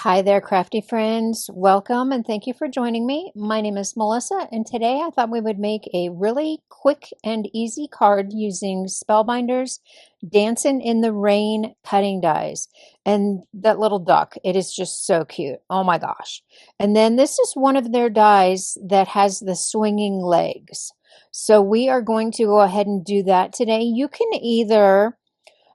Hi there, crafty friends. Welcome and thank you for joining me. My name is Melissa, and today I thought we would make a really quick and easy card using Spellbinder's Dancin In the Rain cutting dies. And that little duck, it is just so cute. Oh my gosh. And then this is one of their dies that has the swinging legs. So we are going to go ahead and do that today. You can either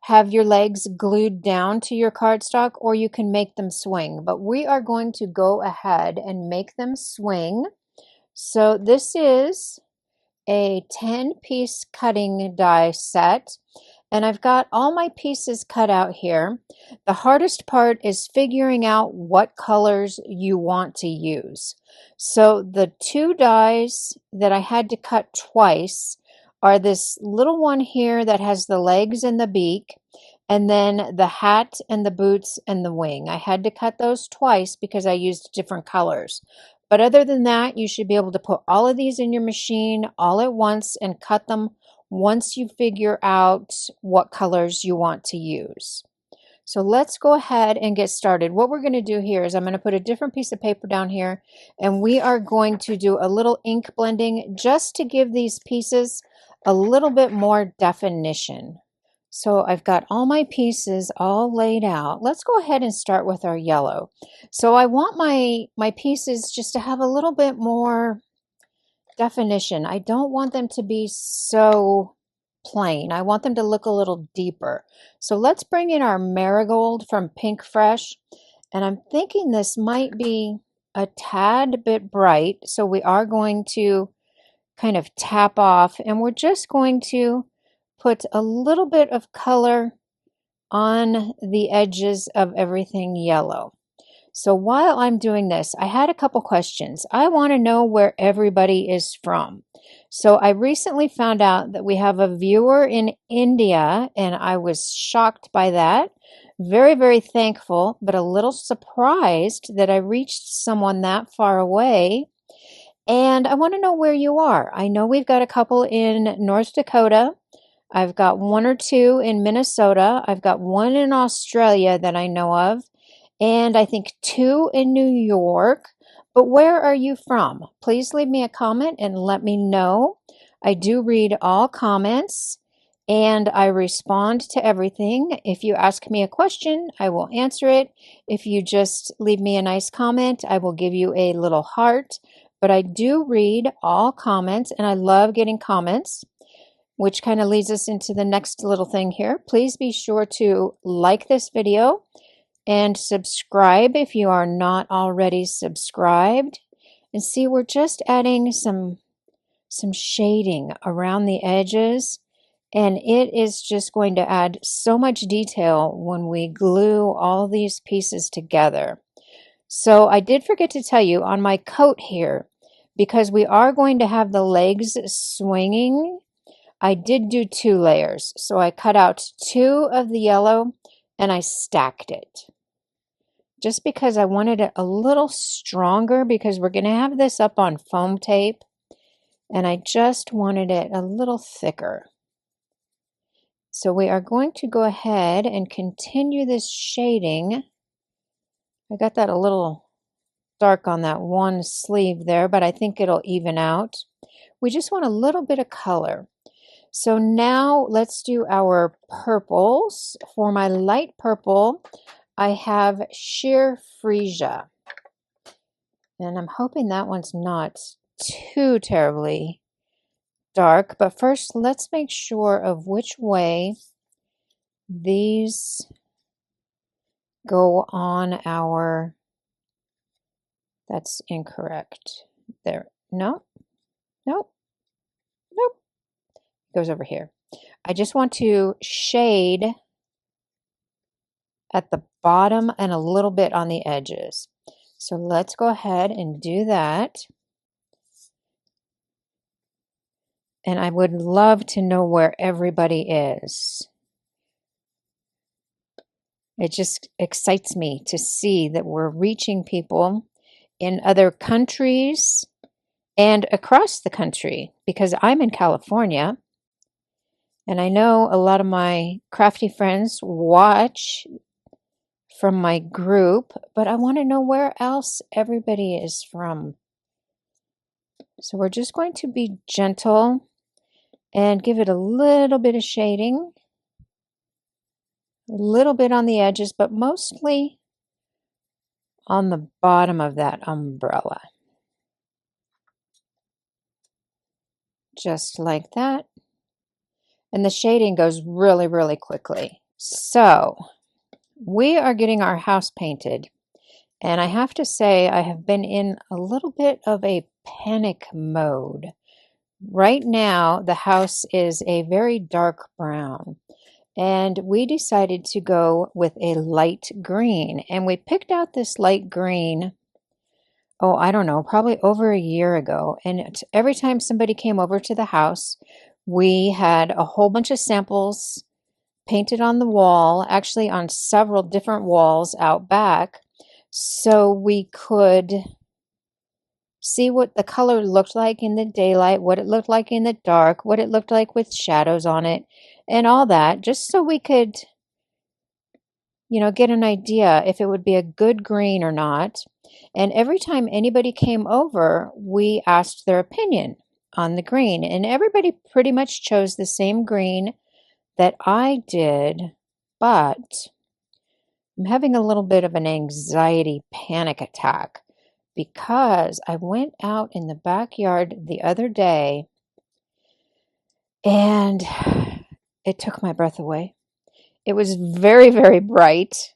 have your legs glued down to your cardstock or you can make them swing, but we are going to go ahead and make them swing. So this is a 10-piece cutting die set, and I've got all my pieces cut out here. The hardest part is figuring out what colors you want to use. So the two dies that I had to cut twice are this little one here that has the legs and the beak, and then the hat and the boots and the wing. I had to cut those twice because I used different colors. But other than that, you should be able to put all of these in your machine all at once and cut them once you figure out what colors you want to use. So let's go ahead and get started. What we're going to do here is I'm going to put a different piece of paper down here, and we are going to do a little ink blending just to give these pieces a little bit more definition. So I've got all my pieces all laid out. Let's go ahead and start with our yellow. So I want my pieces just to have a little bit more definition. I don't want them to be so plain. I want them to look a little deeper. So let's bring in our marigold from Pink Fresh. And I'm thinking this might be a tad bit bright. So we are going to kind of tap off, and we're just going to put a little bit of color on the edges of everything yellow. So while I'm doing this, I had a couple questions. I want to know where everybody is from. So I recently found out that we have a viewer in India, and I was shocked by that. Very, very thankful, but a little surprised that I reached someone that far away. And I want to know where you are. I know we've got a couple in North Dakota. I've got one or two in Minnesota. I've got one in Australia that I know of. And I think two in New York. But where are you from? Please leave me a comment and let me know. I do read all comments and I respond to everything. If you ask me a question, I will answer it. If you just leave me a nice comment, I will give you a little heart. But I do read all comments, and I love getting comments, which kind of leads us into the next little thing here. Please be sure to like this video and subscribe if you are not already subscribed. And see, we're just adding some shading around the edges, and it is just going to add so much detail when we glue all these pieces together. So I did forget to tell you on my coat here, because we are going to have the legs swinging, I did do 2 layers. So I cut out 2 of the yellow and I stacked it. Just because I wanted it a little stronger, because we're going to have this up on foam tape, and I just wanted it a little thicker. So we are going to go ahead and continue this shading. I got that a little dark on that one sleeve there, but I think it'll even out. We just want a little bit of color. So now let's do our purples. For my light purple, I have sheer freesia. And I'm hoping that one's not too terribly dark. But first, let's make sure of which way these go on our... That's incorrect. There. No. Nope. Nope. It goes over here. I just want to shade at the bottom and a little bit on the edges. So let's go ahead and do that. And I would love to know where everybody is. It just excites me to see that we're reaching people in other countries and across the country, because I'm in California, and I know a lot of my crafty friends watch from my group, but I want to know where else everybody is from. So we're just going to be gentle and give it a little bit of shading, a little bit on the edges, but mostly on the bottom of that umbrella. Just like that. And the shading goes really, really quickly. So we are getting our house painted. And I have to say, I have been in a little bit of a panic mode. Right now, the house is a very dark brown. And we decided to go with a light green. And we picked out this light green, oh, I don't know, probably over a year ago. And every time somebody came over to the house, we had a whole bunch of samples painted on the wall, actually on several different walls out back, so we could see what the color looked like in the daylight, what it looked like in the dark, what it looked like with shadows on it, and all that, just so we could, get an idea if it would be a good green or not. And every time anybody came over, we asked their opinion on the green, and everybody pretty much chose the same green that I did, but I'm having a little bit of an anxiety panic attack because I went out in the backyard the other day and it took my breath away. It was very, very bright,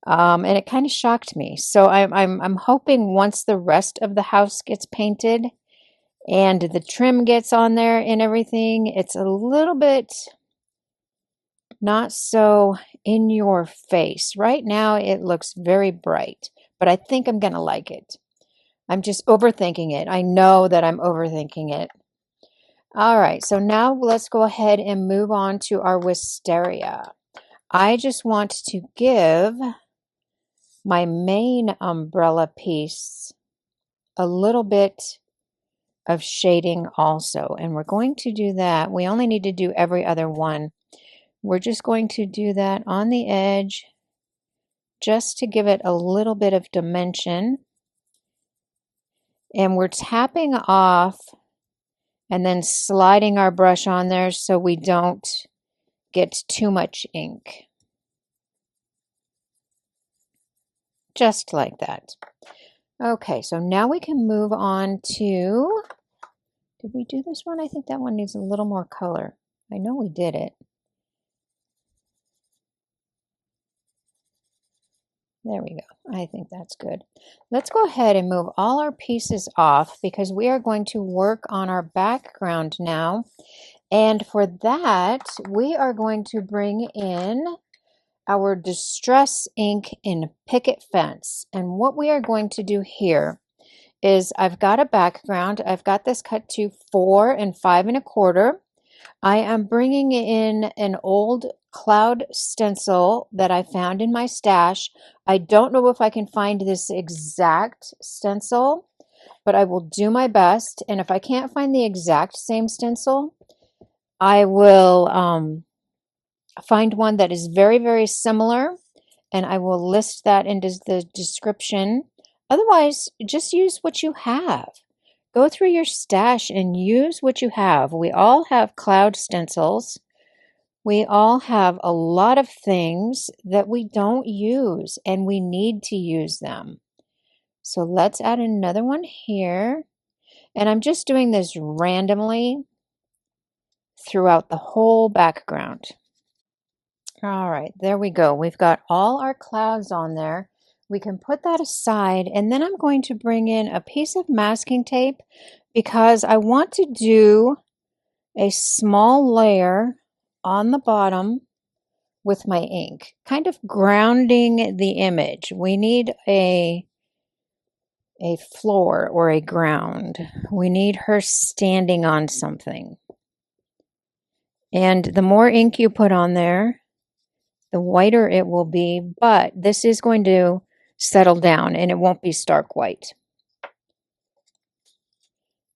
and it kind of shocked me. So I'm hoping once the rest of the house gets painted and the trim gets on there and everything, it's a little bit not so in your face. Right now it looks very bright, but I think I'm going to like it. I'm just overthinking it. I know that I'm overthinking it. All right, so now let's go ahead and move on to our wisteria. I just want to give my main umbrella piece a little bit of shading also, and we're going to do that. We only need to do every other one. We're just going to do that on the edge just to give it a little bit of dimension. And we're tapping off and then sliding our brush on there so we don't get too much ink. Just like that. Okay, so now we can move on to, did we do this one? I think that one needs a little more color. I know we did it. There we go. I think that's good. Let's go ahead and move all our pieces off because we are going to work on our background now. And for that, we are going to bring in our Distress ink in Picket Fence. And what we are going to do here is I've got a background. I've got this cut to 4 and 5 1/4. I am bringing in an old cloud stencil that I found in my stash. I don't know if I can find this exact stencil, but I will do my best. And if I can't find the exact same stencil, I will find one that is very, very similar, and I will list that into the description. Otherwise, just use what you have. Go through your stash and use what you have. We all have cloud stencils. We all have a lot of things that we don't use, and we need to use them. So let's add another one here. And I'm just doing this randomly throughout the whole background. All right, there we go. We've got all our clouds on there. We can put that aside, and then I'm going to bring in a piece of masking tape because I want to do a small layer on the bottom with my ink, kind of grounding the image. We need a floor or a ground. We need her standing on something. And the more ink you put on there, the whiter it will be, but this is going to settle down and it won't be stark white.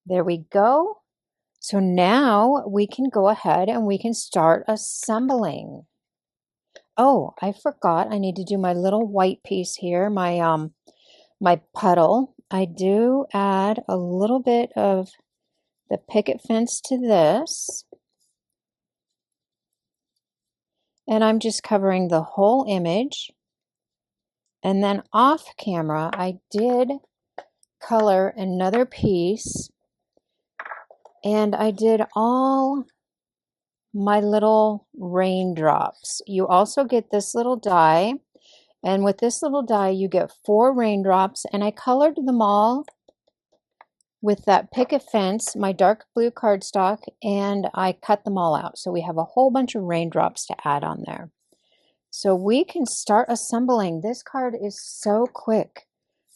There we go. So now we can go ahead and we can start assembling. Oh, I forgot. I need to do my little white piece here, my puddle. I do add a little bit of the picket fence to this. And I'm just covering the whole image. And then off camera, I did color another piece, and I did all my little raindrops. You also get this little die, and with this little die you get 4 raindrops, and I colored them all with that picket fence, my dark blue cardstock, and I cut them all out. So we have a whole bunch of raindrops to add on there. So we can start assembling. This card is so quick.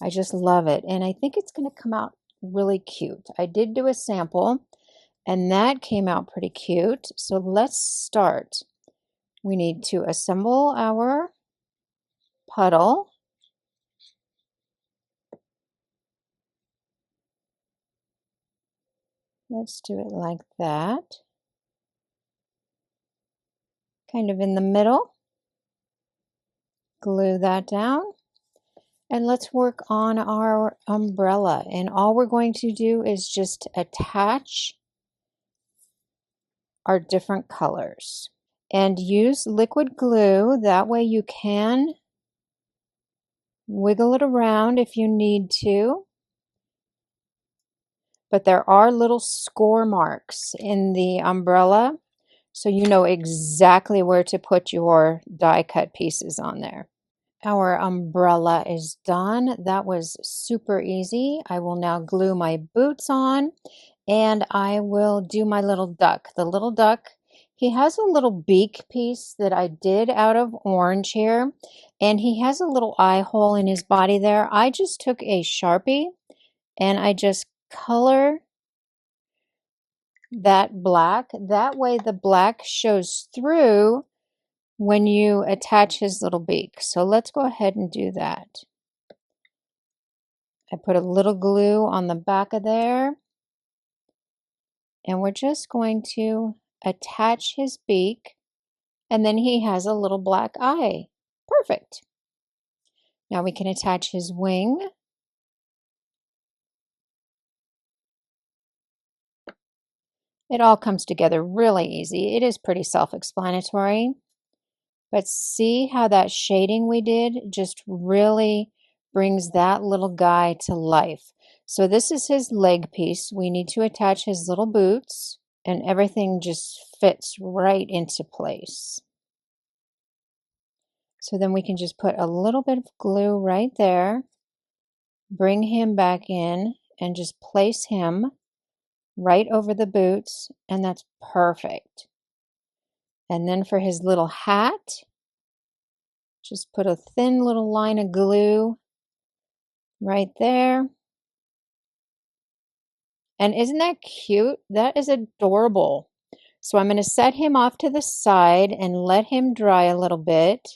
I just love it. And I think it's going to come out really cute. I did do a sample and that came out pretty cute. So let's start. We need to assemble our puddle. Let's do it like that. Kind of in the middle. Glue that down. And let's work on our umbrella. And all we're going to do is just attach our different colors. And use liquid glue. That way you can wiggle it around if you need to. But there are little score marks in the umbrella, so you know exactly where to put your die cut pieces on there. Our umbrella is done. That was super easy. I will now glue my boots on, and I will do my little duck. The little duck, he has a little beak piece that I did out of orange here, and he has a little eye hole in his body there. I just took a Sharpie and I just color that black. That way the black shows through when you attach his little beak. So let's go ahead and do that. I put a little glue on the back of there, and we're just going to attach his beak, and then he has a little black eye. Perfect. Now we can attach his wing. It all comes together really easy. It is pretty self-explanatory. But see how that shading we did just really brings that little guy to life. So this is his leg piece. We need to attach his little boots, and everything just fits right into place. So then we can just put a little bit of glue right there, bring him back in, and just place him right over the boots, and that's perfect. And then for his little hat, just put a thin little line of glue right there. And isn't that cute? That is adorable. So I'm going to set him off to the side and let him dry a little bit.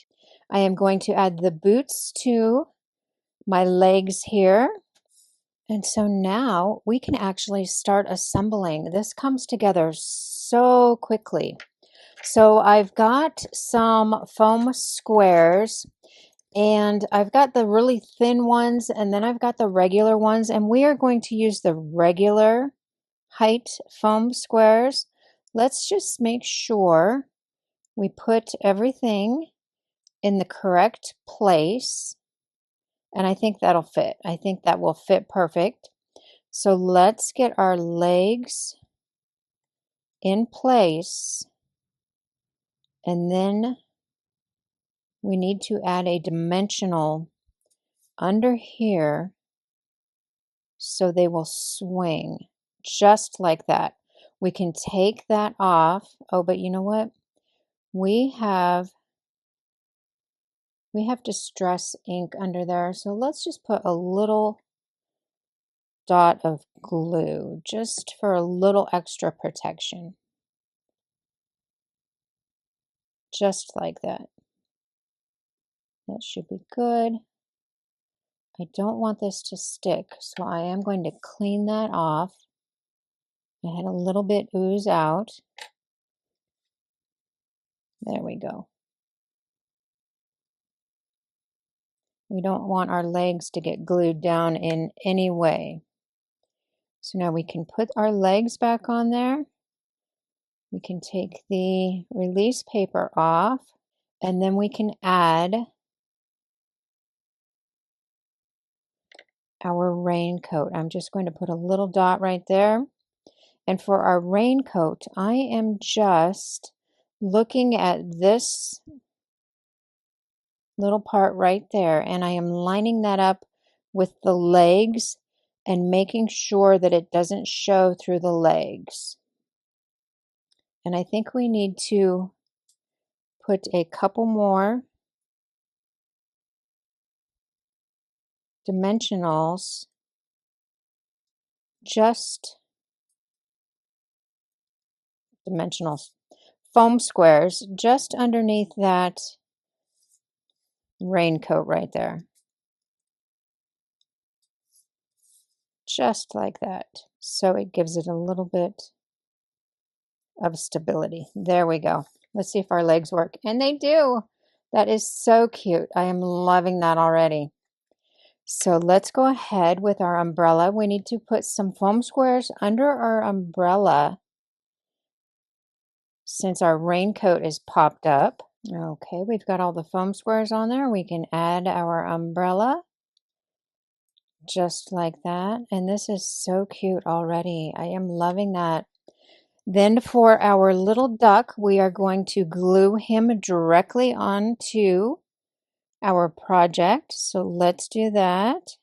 I am going to add the boots to my legs here. And so now we can actually start assembling. This comes together so quickly. So I've got some foam squares, and I've got the really thin ones, and then I've got the regular ones, and we are going to use the regular height foam squares. Let's just make sure we put everything in the correct place, and I think that'll fit. I think that will fit perfect. So let's get our legs in place, and then we need to add a dimensional under here so they will swing just like that. We can take that off. Oh, but you know what? We have distress ink under there, so let's just put a little dot of glue just for a little extra protection. Just like that. That should be good. I don't want this to stick, so I am going to clean that off. I had a little bit ooze out. There we go. We don't want our legs to get glued down in any way. So now we can put our legs back on there. We can take the release paper off, and then we can add our raincoat. I'm just going to put a little dot right there. And for our raincoat, I am just looking at this little part right there, and I am lining that up with the legs and making sure that it doesn't show through the legs. And I think we need to put a couple more dimensionals, just dimensionals, foam squares just underneath that raincoat right there. Just like that. So it gives it a little bit of stability. There we go. Let's see if our legs work. And they do. That is so cute. I am loving that already. So let's go ahead with our umbrella. We need to put some foam squares under our umbrella since our raincoat is popped up. Okay, we've got all the foam squares on there. We can add our umbrella just like that. And this is so cute already. I am loving that. Then for our little duck, we are going to glue him directly onto our project. So let's do that.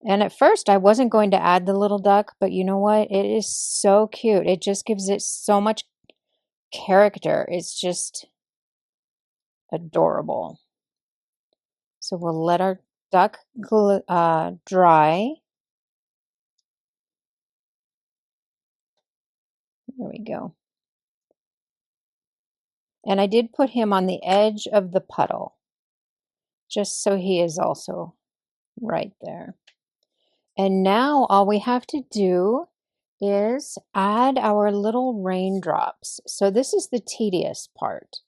And at first I wasn't going to add the little duck, but you know what? It is so cute. It just gives it so much character. It's just adorable. So we'll let our duck dry. There we go. And I did put him on the edge of the puddle, just so he is also right there. And now all we have to do is add our little raindrops. So this is the tedious part.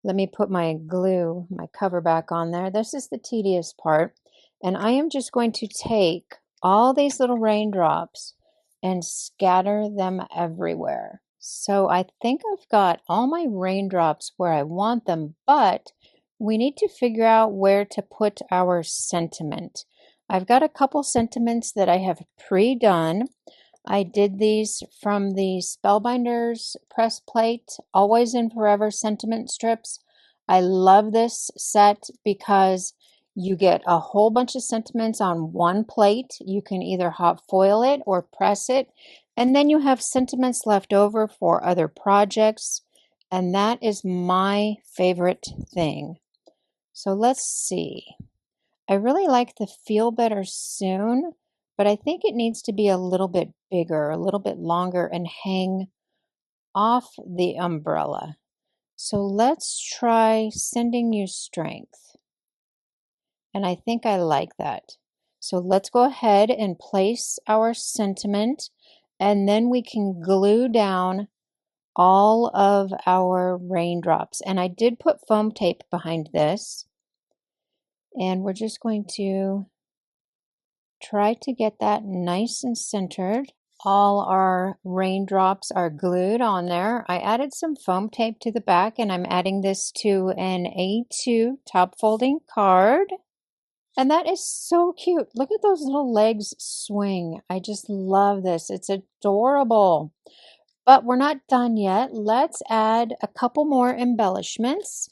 Let me put my glue, my cover back on there. This is the tedious part. And I am just going to take all these little raindrops and scatter them everywhere. So I think I've got all my raindrops where I want them, but we need to figure out where to put our sentiment. I've got a couple sentiments that I have pre-done. I did these from the Spellbinders press plate, Always and Forever sentiment strips. I love this set because you get a whole bunch of sentiments on one plate. You can either hot foil it or press it, and then you have sentiments left over for other projects, and that is my favorite thing. So let's see. I really like the Feel Better Soon, but I think it needs to be a little bit bigger, a little bit longer, and hang off the umbrella. So let's try Sending You Strength. And I think I like that. So let's go ahead and place our sentiment, and then we can glue down all of our raindrops. And I did put foam tape behind this. And we're just going to try to get that nice and centered. All our raindrops are glued on there. I added some foam tape to the back, and I'm adding this to an A2 top folding card. And that is so cute. Look at those little legs swing. I just love this. It's adorable. But we're not done yet. Let's add a couple more embellishments.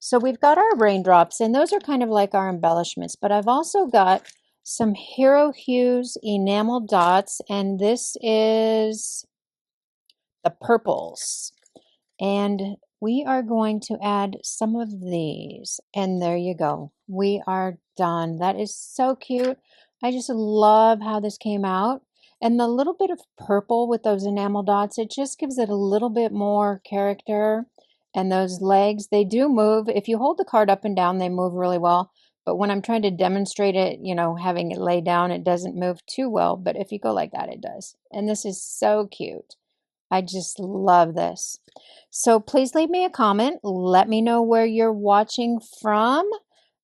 So we've got our raindrops, and those are kind of like our embellishments, but I've also got some Hero Hues enamel dots, and this is the purples. And we are going to add some of these, and there you go. We are done. That is so cute. I just love how this came out. And the little bit of purple with those enamel dots, it just gives it a little bit more character. And those legs, they do move. If you hold the card up and down, they move really well. But when I'm trying to demonstrate it, you know, having it lay down, it doesn't move too well. But if you go like that, it does. And this is so cute. I just love this. So please leave me a comment. Let me know where you're watching from.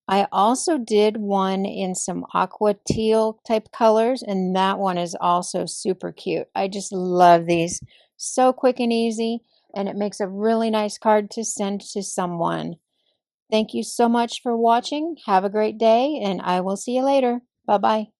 I also did one in some aqua teal type colors, and that one is also super cute. I just love these. So quick and easy, and it makes a really nice card to send to someone. Thank you so much for watching. Have a great day, and I will see you later. Bye-bye.